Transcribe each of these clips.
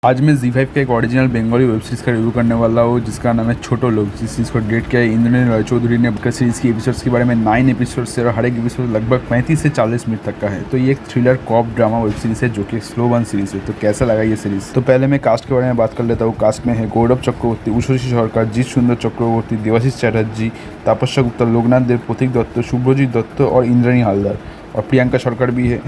आज मैं Z5 का एक ओरिजिनल बंगाली वेब सीरीज़ का रिव्यू करने वाला हूँ जिसका नाम है छोटो लोग। जिस चीज़ को डेट किया है इंद्रनील रॉय चौधरी ने। सीरीज़ की एपिसोड्स के बारे में 9 एपिसोड्स है और हर एक एपिसोड लगभग 35 से 40 मिनट तक का है। तो ये एक thriller cop drama web series है जो कि एक स्लो बर्न सीरीज़ है। तो कैसा लगा ये सीरीज़? तो पहले मैं कास्ट के बारे में बात कर लेता हूँ। कास्ट में है गौरव चक्रवर्ती, उषोशी सरकार, जीत सुंदर चक्रवर्ती, देवाशीष चैटर्जी, तापस्या गुप्ता, लोकनाथ देव, प्रतीक दत्त, शुभ्रजीत दत्त और इंद्राणी हालदार और प्रियंका सरकार भी है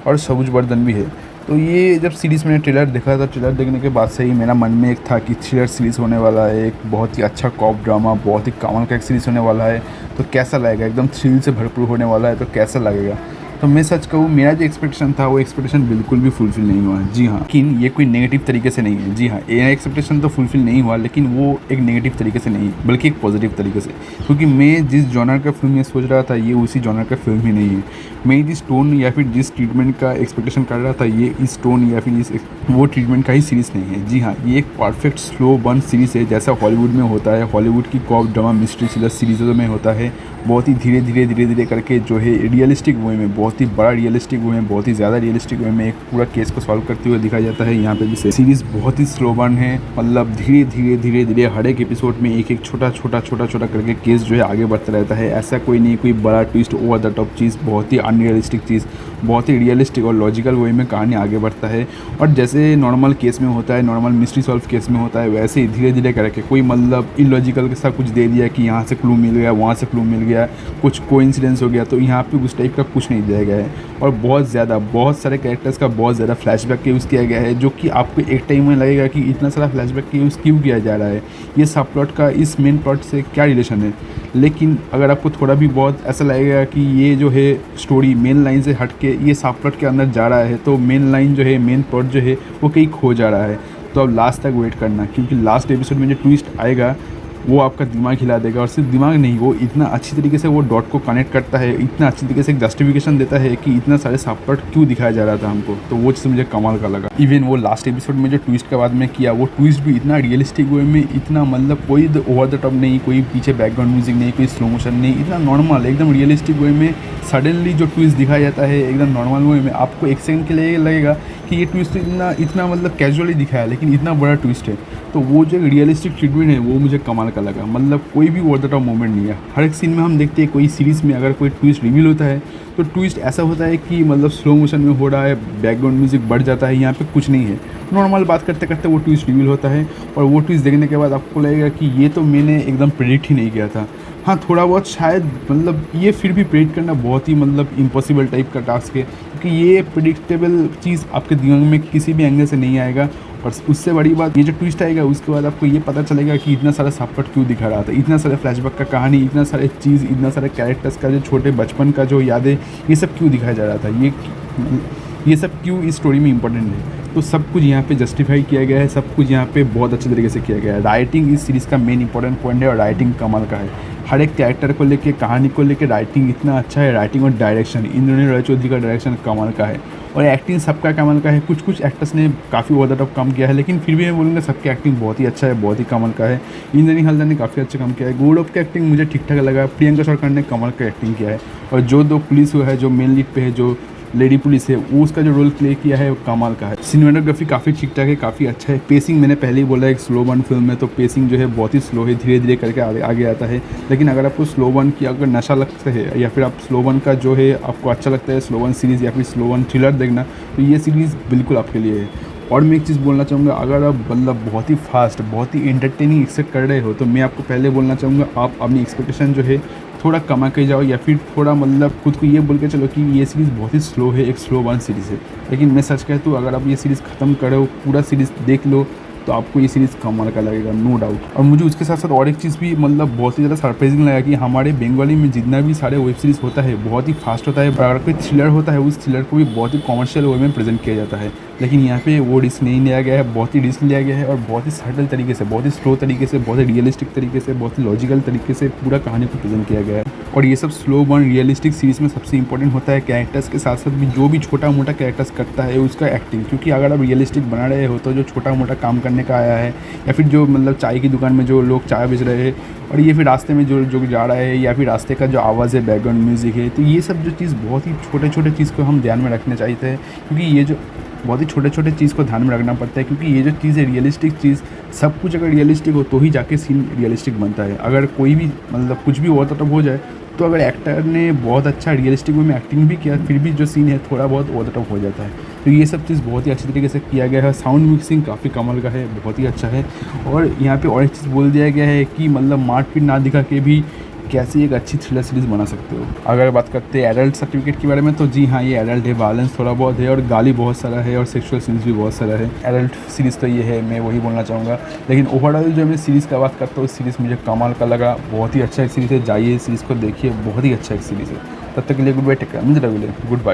और सबुज वर्धन भी है। तो ये जब सीरीज़ मैंने ट्रेलर देखा था, ट्रेलर देखने के बाद से ही मेरा मन में एक था कि थ्रिलर सीरीज़ होने वाला है, एक बहुत ही अच्छा कॉप ड्रामा, बहुत ही कमाल का एक सीरीज़ होने वाला है। तो कैसा लगेगा, एकदम थ्रिल से भरपूर होने वाला है, तो कैसा लगेगा। तो मैं सच कहूँ, मेरा जो एक्सपेक्टेशन था वो एक्सपेक्टेशन बिल्कुल भी फुलफिल नहीं हुआ। जी हाँ, लेकिन ये कोई नेगेटिव तरीके से नहीं है। जी हाँ, ये एक्सपेक्टेशन तो फुलफिल नहीं हुआ, लेकिन वो एक नेगेटिव तरीके से नहीं है, बल्कि एक पॉजिटिव तरीके से। क्योंकि मैं जिस जॉनर का फिल्म में सोच रहा था, ये उसी जॉनर का फिल्म ही नहीं है। मैं जिस टोन या फिर जिस ट्रीटमेंट का एक्सपेक्टेशन कर रहा था, ये इस टोन या फिर इस वो ट्रीटमेंट का ही सीरीज़ नहीं है। जी हाँ, ये एक परफेक्ट स्लो बर्न सीरीज़ है, जैसा हॉलीवुड में होता है। हॉलीवुड की कॉप ड्रामा मिस्ट्री थ्रिलर सीरीज़ों में होता है। बहुत ही धीरे धीरे करके जो है रियलिस्टिक वे में, बहुत ही बड़ा रियलिस्टिक वे में, बहुत ही ज़्यादा रियलिस्टिक वे में एक पूरा केस को सॉल्व करते हुए दिखाया जाता है। यहाँ पे भी सीरीज़ बहुत ही स्लो बर्न है, मतलब धीरे हर एक एपिसोड में एक छोटा करके केस जो है आगे बढ़ता रहता है। ऐसा कोई नहीं कोई बड़ा ट्विस्ट ओवर द टॉप चीज़, बहुत ही अनरियलिस्टिक चीज़, बहुत ही रियलिस्टिक और लॉजिकल वे में कहानी आगे बढ़ता है। और जैसे नॉर्मल केस में होता है, नॉर्मल मिस्ट्री सॉल्व केस में होता है, वैसे ही धीरे करके कोई मतलब इलॉजिकल के साथ कुछ दे दिया कि यहाँ से क्लू मिल गया, वहाँ से क्लू मिल गया, कुछ कोइंसिडेंस हो गया, तो यहाँ पे उस टाइप का कुछ नहीं दिया गया है। और बहुत सारे कैरेक्टर्स का बहुत ज़्यादा फ्लैशबैक यूज़ किया गया है, जो कि आपको एक टाइम में लगेगा कि इतना सारा फ्लैशबैक यूज़ क्यों किया जा रहा है, ये सब प्लॉट का इस मेन प्लॉट से क्या रिलेशन है। लेकिन अगर आपको थोड़ा भी बहुत ऐसा लगेगा कि ये जो है स्टोरी मेन लाइन से हट के ये सब प्लॉट के अंदर जा रहा है, तो मेन लाइन जो है, मेन प्लॉट जो है वो कहीं खो जा रहा है। तो अब लास्ट तक वेट करना, क्योंकि लास्ट एपिसोड में जो ट्विस्ट आएगा वो आपका दिमाग हिला देगा। और सिर्फ दिमाग नहीं, वो इतना अच्छी तरीके से वो डॉट को कनेक्ट करता है, इतना अच्छी तरीके से एक जस्टिफिकेशन देता है कि इतना सारे सब प्लॉट क्यों दिखाया जा रहा था हमको। तो वो चीज़ मुझे कमाल का लगा। इवन वो लास्ट एपिसोड में जो ट्विस्ट के बाद में किया, वो ट्विस्ट भी इतना रियलिस्टिक वे में, इतना मतलब कोई ओवर द टॉप नहीं, कोई पीछे बैकग्राउंड म्यूजिक नहीं, कोई स्लो मोशन नहीं, इतना नॉर्मल एकदम रियलिस्टिक वे में सडनली जो ट्विस्ट दिखाया जाता है एकदम नॉर्मल वे में, आपको एक सेकंड के लिए लगेगा कि ये ट्विस्ट इतना मतलब कैजुअली दिखाया, लेकिन इतना बड़ा ट्विस्ट है। तो वो जो रियलिस्टिक ट्रीटमेंट है वो मुझे कमाल का लगा। मतलब कोई भी ओवर द टॉप मोमेंट नहीं है। हर एक सीन में हम देखते हैं, कोई सीरीज़ में अगर कोई ट्विस्ट रिवील होता है तो ट्विस्ट ऐसा होता है कि मतलब स्लो मोशन में हो रहा है, बैकग्राउंड म्यूजिक बढ़ जाता है, यहाँ पे कुछ नहीं है। नॉर्मल बात करते करते वो ट्विस्ट रिवील होता है और वो ट्विस्ट देखने के बाद आपको लगेगा कि ये तो मैंने एकदम प्रेडिक्ट ही नहीं किया था। हाँ, थोड़ा बहुत शायद मतलब ये फिर भी प्रेडिक्ट करना बहुत ही मतलब इम्पॉसिबल टाइप का टास्क है, क्योंकि ये प्रेडिक्टेबल चीज़ आपके दिमाग में किसी भी एंगल से नहीं आएगा। और उससे बड़ी बात, ये जो ट्विस्ट आएगा उसके बाद आपको ये पता चलेगा कि इतना सारा सबकट क्यों दिखा रहा था, इतना सारे फ्लैशबैक का कहानी, इतना सारे चीज़, इतना सारे कैरेक्टर्स का जो छोटे बचपन का जो यादें, ये सब क्यों दिखाया जा रहा था, ये सब क्यों इस स्टोरी में इंपॉर्टेंट है। तो सब कुछ यहाँ पे जस्टिफाई किया गया है, सब कुछ यहाँ पे बहुत अच्छे तरीके से किया गया है। राइटिंग इस सीरीज़ का मेन इंपॉर्टेंट पॉइंट है और राइटिंग कमाल का है। हर एक कैरेक्टर को लेके, कहानी को लेके राइटिंग इतना अच्छा है। राइटिंग और डायरेक्शन, इंद्रनील रॉय चौधरी का डायरेक्शन कमाल का है और एक्टिंग सबका कमाल का है। कुछ एक्टर्स ने काफ़ी ओवर द टॉप काम किया है, लेकिन फिर भी मैं बोलूँगा सबकी एक्टिंग बहुत ही अच्छा है, बहुत ही कमाल का है। इंद्राणी हालदार ने काफ़ी अच्छा काम किया है। गौरव की एक्टिंग मुझे ठीक ठाक लगा। प्रियंका सरकार ने कमाल का एक्टिंग किया है और जो दो पुलिस है, जो मेन लीड पे है, जो लेडी पुलिस है, वो उसका जो रोल प्ले किया है वो कमाल का है। सिनेमेटोग्राफी काफ़ी ठीक ठाक है, काफ़ी अच्छा है। पेसिंग मैंने पहले ही बोला, एक स्लो बर्न फिल्म है तो पेसिंग जो है बहुत ही स्लो है, धीरे करके आगे आता है। लेकिन अगर आपको स्लो बर्न की अगर नशा लगता है या फिर आप स्लो बर्न का जो है आपको अच्छा लगता है, स्लो बर्न सीरीज़ या फिर स्लो बर्न थ्रिलर देखना, तो ये सीरीज़ बिल्कुल आपके लिए है। और मैं एक चीज़ बोलना चाहूँगा, अगर आप मतलब बहुत ही फास्ट, बहुत ही एंटरटेनिंग एक्सपेक्ट कर रहे हो, तो मैं आपको पहले बोलना चाहूँगा आप अपनी एक्सपेक्टेशन जो है थोड़ा कमा के जाओ, या फिर थोड़ा मतलब खुद को ये बोल के चलो कि ये सीरीज़ बहुत ही स्लो है, एक स्लो बर्न सीरीज़ है। लेकिन मैं सच कहता हूँ, अगर आप ये सीरीज़ ख़त्म करो, पूरा सीरीज़ देख लो, तो आपको ये सीरीज़ कमाल का लगेगा, नो डाउट। और मुझे उसके साथ साथ और एक चीज़ भी मतलब बहुत ही ज़्यादा सरप्राइजिंग लगा कि हमारे बंगाली में जितना भी सारे वेब सीरीज़ होता है बहुत ही फास्ट होता है। अगर कोई थ्रिलर होता है, उस थ्रिलर को भी बहुत ही कॉमर्शियल वे में प्रेजेंट किया जाता है। लेकिन यहाँ पे वो रिस्क नहीं लिया गया है, बहुत ही रिस्क लिया गया है और बहुत ही सटल तरीके से, बहुत ही स्लो तरीके से, बहुत ही रियलिस्टिक तरीके से, बहुत ही लॉजिकल तरीके से पूरा कहानी को प्रेजेंट किया गया है। और ये सब स्लो बर्न रियलिस्टिक सीरीज़ में सबसे इंपॉर्टेंट होता है कैरेक्टर्स के साथ साथ भी जो भी छोटा मोटा कैरेक्टर्स करता है उसका एक्टिंग। क्योंकि अगर आप रियलिस्टिक बना रहे हो तो जो छोटा मोटा काम करने का आया है, या फिर जो मतलब चाय की दुकान में जो लोग चाय बेच रहे हैं, और ये फिर रास्ते में जो जा रहा है, या फिर रास्ते का जो आवाज़ है, बैकग्राउंड म्यूज़िक है, तो ये सब जो चीज़ बहुत ही छोटे चीज़ को हम ध्यान में रखना चाहिए। क्योंकि ये जो बहुत ही छोटे-छोटे चीज़ को ध्यान में रखना पड़ता है, क्योंकि ये जो चीज़ है रियलिस्टिक चीज़, सब कुछ अगर रियलिस्टिक हो तो ही जाके सीन रियलिस्टिक बनता है। अगर कोई भी मतलब कुछ भी ओवर द टॉप हो जाए, तो अगर एक्टर ने बहुत अच्छा रियलिस्टिक वे में एक्टिंग भी किया, फिर भी जो सीन है थोड़ा बहुत ओवर द टॉप हो जाता है। तो ये सब चीज़ बहुत ही अच्छी तरीके से किया गया है। साउंड मिक्सिंग काफ़ी कमाल का है, बहुत ही अच्छा है। और यहाँ पे और एक चीज़ बोल दिया गया है कि मतलब मारपीट ना दिखा के भी कैसे एक अच्छी थ्रिलर सीरीज़ बना सकते हो। अगर बात करते हैं एडल्ट सर्टिफिकेट के बारे में, तो जी हाँ, ये एडल्ट है, वायलेंस थोड़ा बहुत है और गाली बहुत सारा है और सेक्सुअल सीन्स भी बहुत सारा है। एडल्ट सीरीज़ तो ये है, मैं वही बोलना चाहूँगा। लेकिन ओवरऑल जो मैं सीरीज़ का बात करता हूँ, सीरीज़ मुझे कमाल का लगा, बहुत ही अच्छा एक सीरीज़ है। जाइए सीरीज़ को देखिए, बहुत ही अच्छा एक सीरीज़ है। तब तक के लिए good bye, take care, good bye.